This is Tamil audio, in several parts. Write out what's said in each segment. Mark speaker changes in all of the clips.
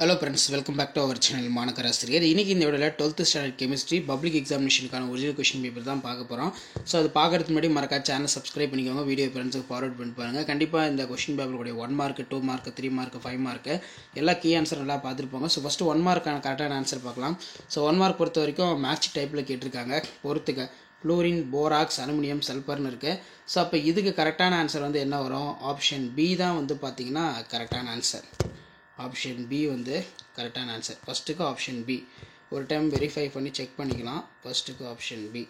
Speaker 1: Hello friends, welcome back to our channel மாணக்கராசிரியர். இன்றைக்கி இந்த வீடியோவில் 12th ஸ்டாண்டர்ட் கெமிஸ்ட்ரி பப்ளிக் எக்ஸாமினேஷனுக்கான ஒரிஜினல் கொஷின் பேப்பர் தான் பார்க்க போகிறோம். ஸோ அது பார்க்குறதுக்கு முன்னாடி மறக்காம சேனல் சப்ஸ்கிரைப் பண்ணிக்கோங்க, வீடியோ ஃப்ரெண்ட்ஸுக்கு ஃபார்வர்ட் பண்ணி பாருங்கள். கண்டிப்பாக இந்த கொஷின் பேப்பருடைய 1 மார்க், 2 மார்க், 3 மார்க், 5 மார்க் எல்லா கீ ஆன்சர் நல்லா பார்த்துருப்பாங்க. ஸோ ஃபஸ்ட்டு 1 மார்க்கான கரெக்டான ஆன்சர் பார்க்கலாம். ஸோ 1 மார்க் பொறுத்த வரைக்கும் மேட்ச் டைப்பில் கேட்டிருக்காங்க. பொறுத்துக்க ஃப்ளோரின், போராக்ஸ், அலுமினியம், சல்பர்னு இருக்குது. ஸோ அப்போ இதுக்கு கரெக்டான ஆன்சர் வந்து என்ன வரும்? ஆப்ஷன் பி தான் வந்து பார்த்திங்கன்னா கரெக்டான ஆன்சர். ஆப்ஷன் பி வந்து கரெக்டான ஆன்சர். ஃபஸ்ட்டுக்கு ஆப்ஷன் பி. ஒரு டைம் வெரிஃபை பண்ணி செக் பண்ணிக்கலாம். ஃபஸ்ட்டுக்கு ஆப்ஷன் பி.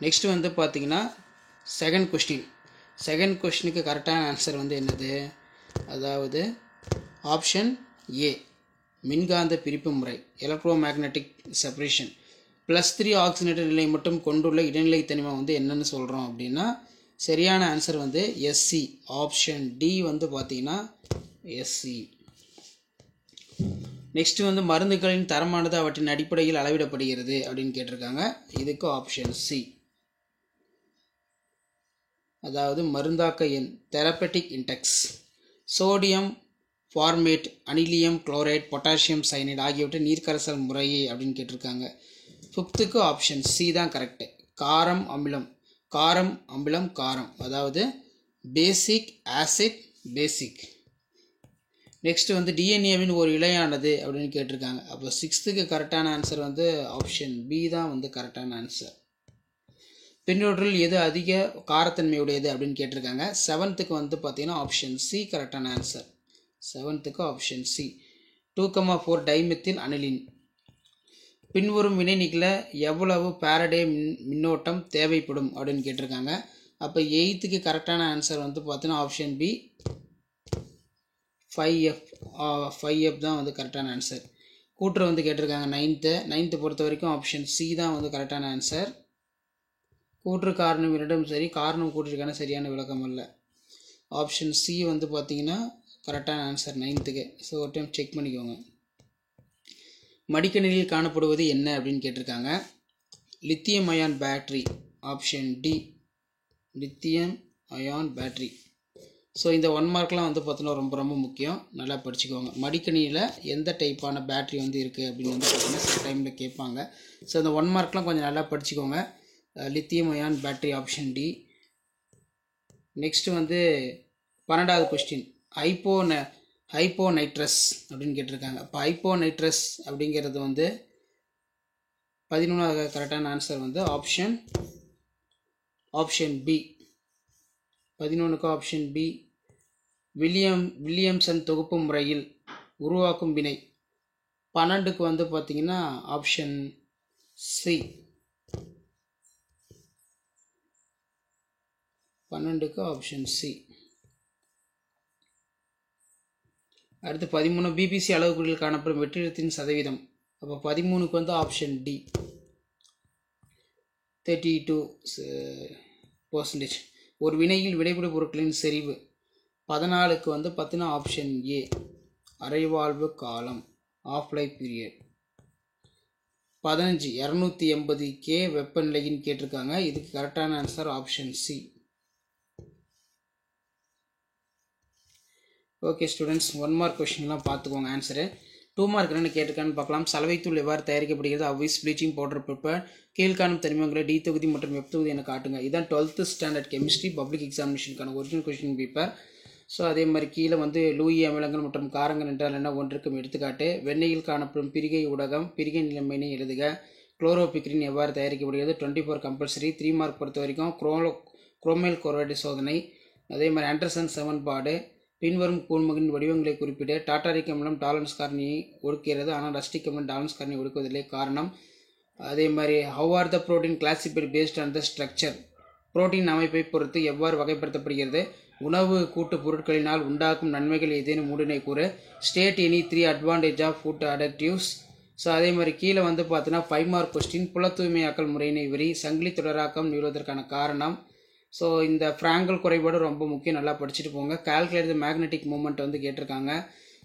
Speaker 1: நெக்ஸ்ட் வந்து பார்த்திங்கன்னா செகண்ட் கொஸ்டினுக்கு கரெக்டான ஆன்சர் வந்து என்னது? அதாவது ஆப்ஷன் ஏ, மின்காந்த பிரிப்பு முறை, எலக்ட்ரோ மேக்னெட்டிக் செப்பரேஷன். +3 ஆக்சிஜனேட்டர் நிலை மட்டும் கொண்டுள்ள இடைநிலை தனிமம் வந்து என்னன்னு சொல்கிறோம் அப்படின்னா சரியான ஆன்சர் வந்து எஸ்சி. ஆப்ஷன் டி வந்து பார்த்திங்கன்னா எஸ்சி. நெக்ஸ்ட் வந்து மருந்துகளின் தரமானது அவற்றின் அடிப்படையில் அளவிடப்படுகிறது அப்படின்னு கேட்டிருக்காங்க. இதுக்கு ஆப்ஷன் சி. அதாவது மருந்தாக்க எண், therapeutic index. Sodium formate, anilinium chloride, potassium cyanide ஆகியவற்றை நீர்க்கரசல் முறையே அப்படின்னு கேட்டிருக்காங்க. ஃபிஃப்த்துக்கு ஆப்ஷன் சி தான் கரெக்டு. காரம் அமிலம் காரம், அதாவது பேசிக் ஆசிட் பேசிக். நெக்ஸ்ட் வந்து டிஎன்ஏவின் ஒரு இழையானது அப்படின்னு கேட்டிருக்காங்க. அப்போ 6th கரெக்டான ஆன்சர் வந்து ஆப்ஷன் பி தான் வந்து கரெக்டான ஆன்சர். பின்னொற்றில் எது அதிக காரத்தன்மையுடையது அப்படின்னு கேட்டிருக்காங்க. 7th வந்து பார்த்தீங்கன்னா ஆப்ஷன் சி கரெக்டான answer. 7th option C. 2,4 dimethyl aniline. பின்வரும் வினை நிகழ எவ்வளவு பாரடே மின்னோட்டம் தேவைப்படும் அப்படின்னு கேட்டிருக்காங்க. அப்போ 8th கரெக்டான ஆன்சர் வந்து பார்த்தீங்கன்னா ஆப்ஷன் பி 5F தான் வந்து கரெக்டான ஆன்சர். கூற்று வந்து கேட்டிருக்காங்க 9th பொறுத்த வரைக்கும் ஆப்ஷன் சி தான் வந்து கரெக்டான ஆன்சர். கூற்று காரணம் இரண்டும் சரி, காரணம் கூற்றிற்கான சரியான விளக்கம் அல்ல. ஆப்ஷன் சி வந்து பார்த்தீங்கன்னா கரெக்டான ஆன்சர் 9th. ஸோ ஒரு டைம் செக் பண்ணிக்கோங்க. மடிக்கணினியில் காணப்படுவது என்ன அப்படின்னு கேட்டிருக்காங்க. Lithium ion battery. Option D, lithium ion battery. So இந்த 1 மார்க்லாம் வந்து பார்த்தீங்கன்னா ரொம்ப முக்கியம், நல்லா படிச்சுக்கோங்க. மடிக்கணினியில் எந்த டைப்பான பேட்ரி வந்து இருக்குது அப்படின்னு வந்து பார்த்தீங்கன்னா சில டைமில் கேட்பாங்க. ஸோ இந்த 1 மார்க்லாம் கொஞ்சம் நல்லா படிச்சுக்கோங்க. Lithium ion battery option D. Next வந்து 12வது கொஸ்டின், ஹைப்போநைட்ரஸ் அப்படின்னு கேட்டிருக்காங்க. இப்போ ஹைப்போநைட்ரஸ் அப்படிங்கிறது வந்து 11வது கரெக்டான ஆன்சர் வந்து ஆப்ஷன் பி. 11க்கு ஆப்ஷன் பி. வில்லியம்சன் தொகுப்பு முறையில் உருவாக்கும் வினை. 12க்கு வந்து பார்த்தீங்கன்னா ஆப்ஷன் சி. 12க்கு ஆப்ஷன் சி. அடுத்து 13 பிபிசி அளவுகளில் காணப்படும் வெற்றிடத்தின் சதவீதம். அப்போ 13க்கு வந்து ஆப்ஷன் டி 32%. ஒரு வினையில் விளைபடு பொருட்களின் செறிவு. 14க்கு வந்து பார்த்தீங்கன்னா ஆப்ஷன் ஏ, அரைவாழ்வு காலம், ஆஃப் லைஃப் பீரியட். 15 280 K வெப்பநிலைன்னு கேட்டிருக்காங்க. இதுக்கு கரெக்டான answer option C. Okay students, 1 mark கொஸ்டின்லாம் பார்த்துக்கோங்க ஆன்சரு. 2 மார்க் என்னென்னு கேட்டிருக்கான்னு பார்க்கலாம். சலவைத்தூள் எவ்வாறு தயாரிக்கப்படுகிறது? அவ்வைஸ் ப்ளீச்சிங் பவுடர் ப்ரிப்பேர். கீழ்காணும் தனிமங்களை டி தொகுதி மற்றும் எஃப் தொகுதி என காட்டுங்க. இதுதான் 12th ஸ்டாண்டர்ட் கெமிஸ்ட்ரி பப்ளிக் எக்ஸாமினேஷனுக்கான ஒரிஜினல் கொஸ்டின் பேப்பர். ஸோ அதே மாதிரி கீழே வந்து லூயி அமிலங்கள் மற்றும் காரங்கள் என்றால் என்ன ஒன்றுக்கும் எடுத்துக்காட்டு. வெண்ணெயில் காணப்படும் பிரிகை ஊடகம், பிரிகை நிலைமையினை எழுதுக. குளோரோபிக்ரின் எவ்வாறு தயாரிக்கப்படுகிறது? 24 கம்பல்சரி. 3 மார்க் பொறுத்த வரைக்கும் குரோமைல் குளோரைடு சோதனை. அதே மாதிரி ஆண்டர்சன் சமன்பாடு. பின்வரும் கூழ்மகளின் வடிவங்களை குறிப்பிட. டாட்டாரிக் அமிலம் டாலரன்ஸ் காரணியை ஒடுக்கிறது, ஆனால் அஸ்டிக் அமிலம் டாலரன்ஸ் காரணியை ஒடுக்குவதில்லை. காரணம். அதே மாதிரி how are the protein classified based on the structure. Protein அமைப்பை பொறுத்து எவ்வாறு வகைப்படுத்தப்படுகிறது? உணவு கூட்டு பொருட்களினால் உண்டாக்கும் நன்மைகள் ஏதேனும் மூடினை கூறு. State any 3 advantage of food additives. So அதே மாதிரி கீழே வந்து பார்த்தீங்கன்னா 5 மார்க் கொஸ்டின், புல தூய்மையாக்கல் முறையினை விரி. சங்கிலி தொடராக்கம் நிகழ்வதற்கான காரணம். ஸோ இந்த ஃப்ராங்கல் குறைபாடு ரொம்ப முக்கியம், நல்லா படிச்சுட்டு போங்க. கால்குலேட் த மேக்னெட்டிக் மூமெண்ட் வந்து கேட்டிருக்காங்க.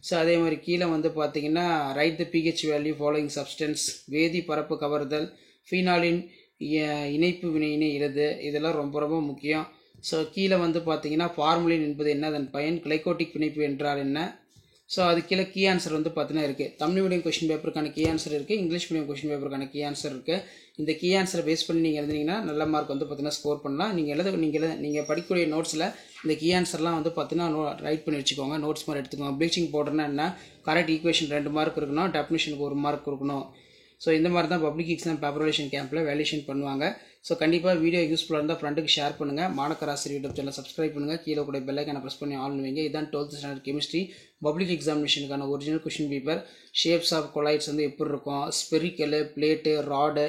Speaker 1: ஸோ அதே மாதிரி கீழே வந்து பார்த்தீங்கன்னா write the pH value following substance. வேதி பரப்பு கவர்தல், ஃபீனாலின் இணைப்பு வினையினை எழுது. இதெல்லாம் ரொம்ப முக்கியம். ஸோ கீழே வந்து பார்த்தீங்கன்னா ஃபார்முலின் என்பது என்ன, அதன் பயன், கிளைகோட்டிக் பிணைப்பு என்றால் என்ன, ஸோ அது கீழே கீ ஆன்சர் வந்து பார்த்தீங்கன்னா இருக்குது. தமிழ் மீடியம் கொஷின் பேப்பருக்கான கீ ஆன்சர் இருக்குது, இங்கிலீஷ் மீடியம் கொஷின் பேப்பருக்கான கீ ஆன்சர் இருக்குது. இந்த கீ ஆன்சரை பேஸ் பண்ணி நீங்கள் எழுதினீங்கன்னா நல்ல மார்க் வந்து பார்த்தீங்கன்னா ஸ்கோர் பண்ணலாம். நீங்கள் படிக்கக்கூடிய நோட்ஸில் இந்த கீ ஆன்சர்லாம் வந்து பார்த்தீங்கன்னா ரைட் பண்ணி வச்சுக்கோங்க, நோட்ஸ் மாதிரி எடுத்துக்கோங்க. ப்ளீச்சிங் பவுடர்னா என்ன, கரெக்ட் ஈக்குவேஷன் 2 மார்க் இருக்கணும், டெஃபினிஷனுக்கு 1 மார்க் இருக்கணும். ஸோ இந்த மாதிரி தான் பப்ளிக் எக்ஸாம் பேப்பர் வேலேஷன் கேம்பில் வேலேஷன் பண்ணுவாங்க. ஸோ கண்டிப்பாக வீடியோ யூஸ்ஃபுல்லாக இருந்தால் ஃப்ரெண்டுக்கு ஷேர் பண்ணுங்கள். மாணக்கர் ஆசிரியர் யூடியூப் சேனல் சப்ஸ்கிரைப் பண்ணுங்கள். கீழே கூட பெல் ஐக்கானை ப்ரெஸ் பண்ணி ஆன் வைங்க. இதான் 12th ஸ்டாண்டர்ட் கெமிஸ்ட்ரி பப்ளிக் எக்ஸாமினேஷனுக்கான original question paper. Shapes of colloids வந்து எப்படி இருக்கும், ஸ்பெரிக்கலு, பிளேட்டு, ராடு,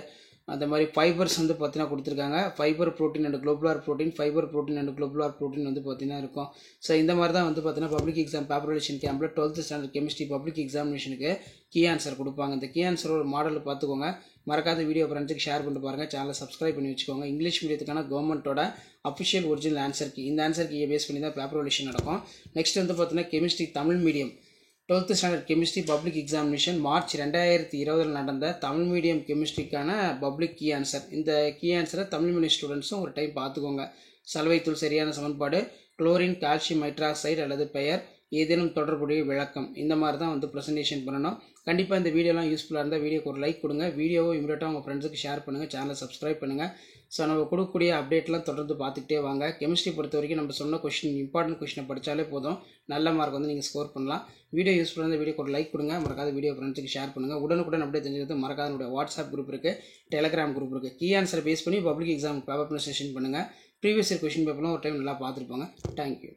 Speaker 1: அந்த மாதிரி ஃபைபர்ஸ் வந்து பார்த்தீங்கன்னா கொடுத்துருக்காங்க. Fibre protein and globular protein, fibre protein and globular protein வந்து பார்த்தீங்கன்னா இருக்கும். ஸோ இந்த மாதிரி தான் வந்து பார்த்தீங்கன்னா பப்ளிக் எக்ஸாம் பேப்பர் வேலேஷன் கேம்பில் 12th ஸ்டாண்டர்ட் கெமிஸ்ட்ரி பப்ளிக் எக்ஸாமினேஷனுக்கு கீ ஆன்சர் கொடுப்பாங்க. இந்த கீ ஆன்சர் ஒரு மாடல் பார்த்துக்கோங்க. மறக்காத வீடியோ ஃப்ரெண்ட்ஸுக்கு ஷேர் பண்ணிட்டு பாருங்கள், சேனலை சப்ஸ்கிரைப் பண்ணி வச்சுக்கோங்க. இங்கிலீஷ் மீடியத்துக்கான கவர்மெண்ட்டோட அஃபிஷியல் ஒரிஜினல் ஆன்சர் கீ, இந்த ஆன்சர் கீயை பேஸ் பண்ணி தான் பேப்பர் வேலேஷன் நடக்கும். நெக்ஸ்ட் வந்து பார்த்தீங்கன்னா chemistry Tamil medium 12th standard chemistry public examination March 2020 நடந்த தமிழ் மீடியம் கெமிஸ்ட்ரிக்கான பப்ளிக் கீ ஆன்சர். இந்த கீ ஆன்சரை தமிழ் மீடியம் ஸ்டூடெண்ட்ஸும் ஒரு டைம் பார்த்துக்கோங்க. சலவைத்தூள் சரியான சமன்பாடு, குளோரின், கால்சியம் ஹைட்ராக்சைடு அல்லது பெயர், ஏதேனும் தொடர்புடைய விளக்கம், இந்த மாதிரி தான் வந்து ப்ரெசன்டேஷன் பண்ணணும். கண்டிப்பாக இந்த வீடியோலாம் யூஸ்ஃபுல்லாக இருந்தால் வீடியோக்கு ஒரு லைக் கொடுங்க, வீடியோவை இமீடியட்டாக உங்கள் ஃப்ரெண்ட்ஸுக்கு ஷேர் பண்ணுங்கள், சேனலை சப்ஸ்கிரைப் பண்ணுங்கள். ஸோ நம்ம கொடுக்கக்கூடிய அப்டேட்லாம் தொடர்ந்து பார்த்துக்கிட்டே வாங்க. கெமிஸ்ட்ரி பொறுத்த வரைக்கும் நம்ம சொன்ன கொஷின், இம்பார்ட்டன்ட் கொஷினை படித்தாலே போதும், நல்ல மார்க் வந்து நீங்கள் ஸ்கோர் பண்ணலாம். வீடியோ யூஸ்ஃபுல்லாக இருந்தால் வீடியோக்கு ஒரு லைக் கொடுங்க, மறக்காத வீடியோ ஃப்ரெண்ட்ஸுக்கு ஷேர் பண்ணுங்கள். உடனுக்குடன் அப்படியே தெரிஞ்சது மறக்காத என்னுடைய வாட்ஸ்அப் குரூப் இருக்குது, டெலிகிராம் குரூப் இருக்குது. கீ ஆன்சரை பேஸ் பண்ணி பப்ளிக் எக்ஸாம் பேப்பர் ப்ரெசன்டேஷன் பண்ணுங்கள். ப்ரீவியஸ் இயர் கொஷின் பேப்பர்லாம் ஒரு டைம் நல்லா பார்த்துருப்பாங்க. தேங்க்யூ.